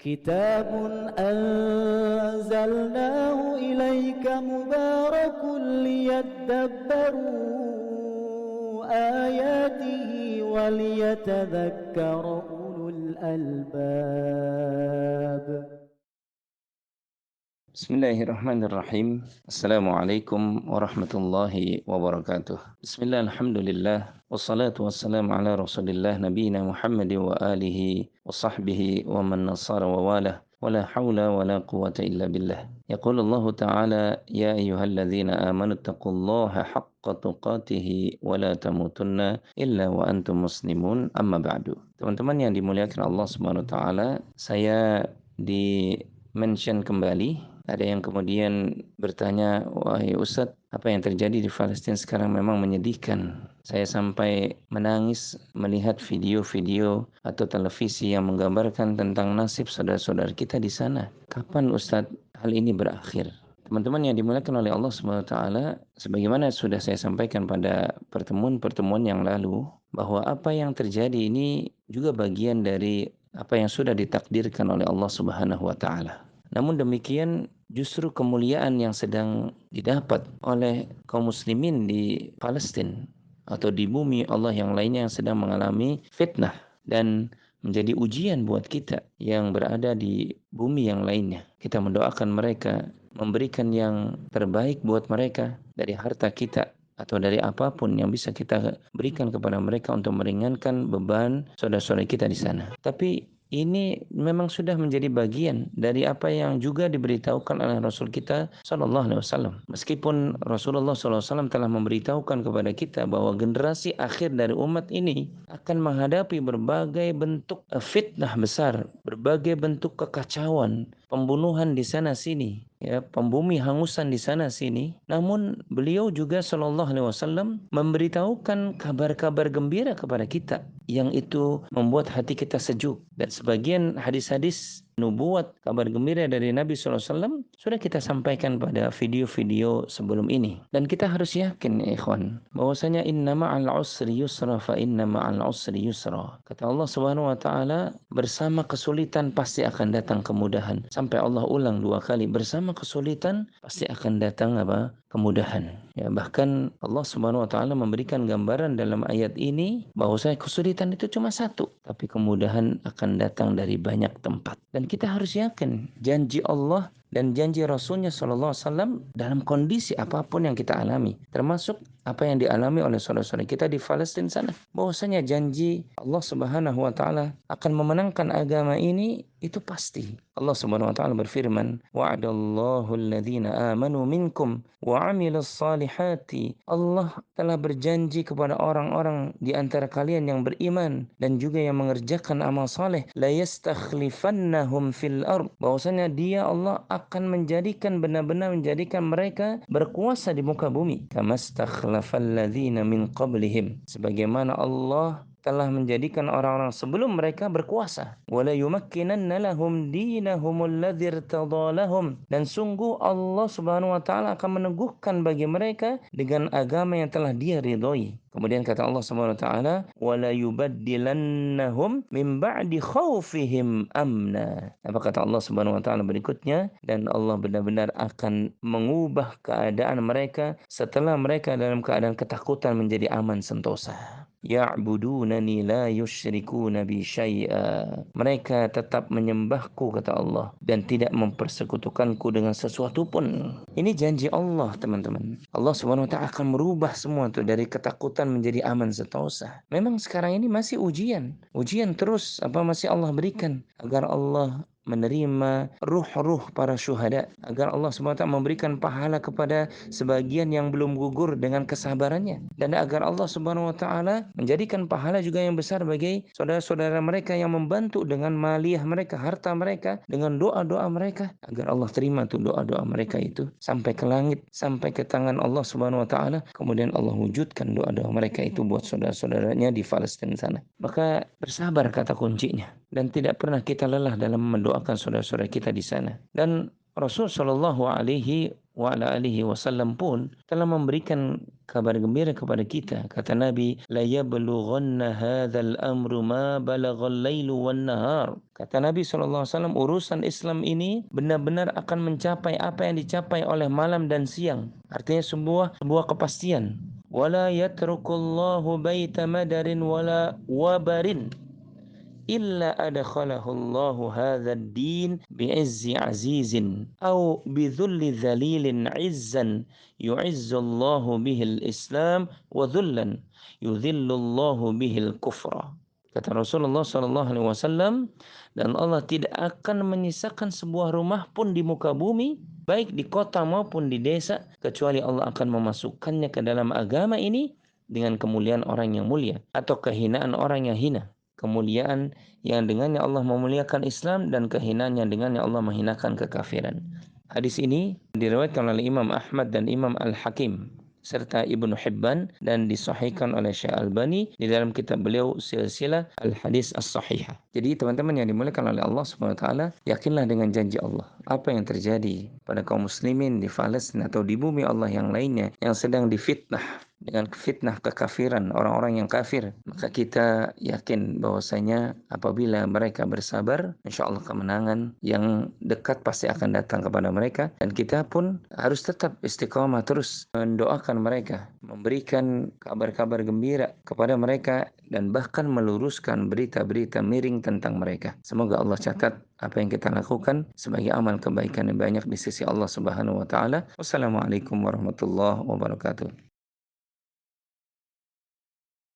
كتاب أنزلناه إليك مبارك ليدبروا آياته وليتذكر أولو الألباب. Bismillahirrahmanirrahim. Assalamualaikum warahmatullahi wabarakatuh. Bismillah, alhamdulillah. Wassalatu wassalamu ala rasulillah nabiyina Muhammad wa alihi wa sahbihi wa man nasara wa walah. Wala hawla wala quwata illa billah. Yaqul Allah Ta'ala, ya ayyuhalladzina amanu taqullaha haqqa tuqatihi wa la tamutunna illa wa antum muslimun, amma ba'du. Teman-teman yang dimuliakan Allah Subhanahu wa taala, saya di mention kembali. Ada yang kemudian bertanya, wahai Ustadz, apa yang terjadi di Palestina sekarang memang menyedihkan. Saya sampai menangis melihat video-video atau televisi yang menggambarkan tentang nasib saudara-saudara kita di sana. Kapan Ustadz hal ini berakhir? Teman-teman yang dimuliakan oleh Allah SWT, sebagaimana sudah saya sampaikan pada pertemuan-pertemuan yang lalu, bahwa apa yang terjadi ini juga bagian dari apa yang sudah ditakdirkan oleh Allah Subhanahu wa taala. Namun demikian, justru kemuliaan yang sedang didapat oleh kaum muslimin di Palestina atau di bumi Allah yang lainnya yang sedang mengalami fitnah dan menjadi ujian buat kita yang berada di bumi yang lainnya. Kita mendoakan mereka, memberikan yang terbaik buat mereka dari harta kita atau dari apapun yang bisa kita berikan kepada mereka untuk meringankan beban saudara-saudara kita di sana. Tapi ini memang sudah menjadi bagian dari apa yang juga diberitahukan oleh Rasul kita Sallallahu Alaihi Wasallam. Meskipun Rasulullah Sallallahu Alaihi Wasallam telah memberitahukan kepada kita bahwa generasi akhir dari umat ini akan menghadapi berbagai bentuk fitnah besar, berbagai bentuk kekacauan, pembunuhan di sana sini, ya, pembumi hangusan di sana sini. Namun beliau juga Sallallahu Alaihi Wasallam memberitahukan kabar-kabar gembira kepada kita yang itu membuat hati kita sejuk. Dan sebagian hadis-hadis nubuat, kabar gembira dari Nabi SAW sudah kita sampaikan pada video-video sebelum ini. Dan kita harus yakin, ya ikhwan, bahwasanya inna ma'al usri yusra fa inna ma'al usri yusra. Kata Allah Subhanahu wa taala, bersama kesulitan pasti akan datang kemudahan. Sampai Allah ulang 2 kali, bersama kesulitan pasti akan datang apa? Kemudahan. Ya, bahkan Allah Subhanahu wa taala memberikan gambaran dalam ayat ini bahwasanya kesulitan itu cuma satu, tapi kemudahan akan datang dari banyak tempat. Dan kita harus yakin janji Allah dan janji Rasulnya Sallallahu Alaihi Wasallam dalam kondisi apapun yang kita alami, termasuk apa yang dialami oleh saudara-saudara kita di Palestina sana. Bahwasanya janji Allah Subhanahu wa taala akan memenangkan agama ini itu pasti. Allah Subhanahu wa taala berfirman, wa'adallahu alladhina amanu minkum wa 'amilus salihati. Allah telah berjanji kepada orang-orang di antara kalian yang beriman dan juga yang mengerjakan amal saleh, la yastakhlifannahum fil ard. Bahwasanya dia Allah akan menjadikan benar-benar menjadikan mereka berkuasa di muka bumi. Kamastakhlafal ladzina min qablihim. Sebagaimana Allah telah menjadikan orang-orang sebelum mereka berkuasa. Wala yumakkinanna lahum dinahum alladzi irtadha lahum. Dan sungguh Allah Subhanahu wa taala akan meneguhkan bagi mereka dengan agama yang telah Dia ridhoi. Kemudian kata Allah Subhanahu wa taala, wala yubaddilannahum min ba'di khaufihim amna. Apa kata Allah Subhanahu wa taala berikutnya? Dan Allah benar-benar akan mengubah keadaan mereka setelah mereka dalam keadaan ketakutan menjadi aman sentosa. Ya'budunani la yusyrikuna bi syai'a. Mereka tetap menyembahku, kata Allah, dan tidak mempersekutukanku dengan sesuatu pun. Ini janji Allah, teman-teman. Allah Subhanahu wa taala akan merubah semua itu dari ketakutan menjadi aman sentosa. Memang sekarang ini masih ujian. Ujian terus masih Allah berikan agar Allah menerima ruh-ruh para syuhada, agar Allah SWT memberikan pahala kepada sebagian yang belum gugur dengan kesabarannya, dan agar Allah Subhanahu wa taala menjadikan pahala juga yang besar bagi saudara-saudara mereka yang membantu dengan maliyah mereka, harta mereka, dengan doa-doa mereka, agar Allah terima tuh doa-doa mereka itu sampai ke langit, sampai ke tangan Allah Subhanahu wa taala, kemudian Allah wujudkan doa-doa mereka itu buat saudara-saudaranya di Palestina sana. Maka bersabar kata kuncinya, dan tidak pernah kita lelah dalam mendoakan saudara-saudara kita di sana. Dan Rasul Shallallahu Alaihi wa ala alihi wasallam pun telah memberikan kabar gembira kepada kita. Kata Nabi, la yablughanna hadzal amru ma balaghal lailu wan nahar. Kata Nabi SAW, urusan Islam ini benar-benar akan mencapai apa yang dicapai oleh malam dan siang. Artinya sebuah kepastian. Wala yatrukullahu baita madarin wala wabarin illa adkhalahu Allahu hadha ad-din bi'izzi azizin aw bidhulli dhalilin 'izzan yu'izzu Allahu bihi al-Islam wa dhullan yudhillu Allahu bihi al-kufra. Kata Rasulullah sallallahu alaihi wasallam, dan Allah tidak akan menyisakan sebuah rumah pun di muka bumi, baik di kota maupun di desa, kecuali Allah akan memasukkannya ke dalam agama ini dengan kemuliaan orang yang mulia atau kehinaan orang yang hina. Kemuliaan yang dengannya Allah memuliakan Islam dan kehinaan yang dengannya Allah menghinakan kekafiran. Hadis ini diriwayatkan oleh Imam Ahmad dan Imam Al-Hakim serta Ibnu Hibban dan disahihkan oleh Syekh Albani di dalam kitab beliau Silsilah Al-Hadis As-Sahihah. Jadi teman-teman yang dimuliakan oleh Allah Subhanahu wa taala, yakinlah dengan janji Allah. Apa yang terjadi pada kaum muslimin di Palestina atau di bumi Allah yang lainnya yang sedang difitnah dengan fitnah kekafiran orang-orang yang kafir, maka kita yakin bahwasanya apabila mereka bersabar, insya Allah kemenangan yang dekat pasti akan datang kepada mereka, dan kita pun harus tetap istiqomah terus mendoakan mereka, memberikan kabar-kabar gembira kepada mereka, dan bahkan meluruskan berita-berita miring tentang mereka. Semoga Allah catat apa yang kita lakukan sebagai amal kebaikan yang banyak di sisi Allah Subhanahu wa taala. Wassalamualaikum warahmatullahi wabarakatuh.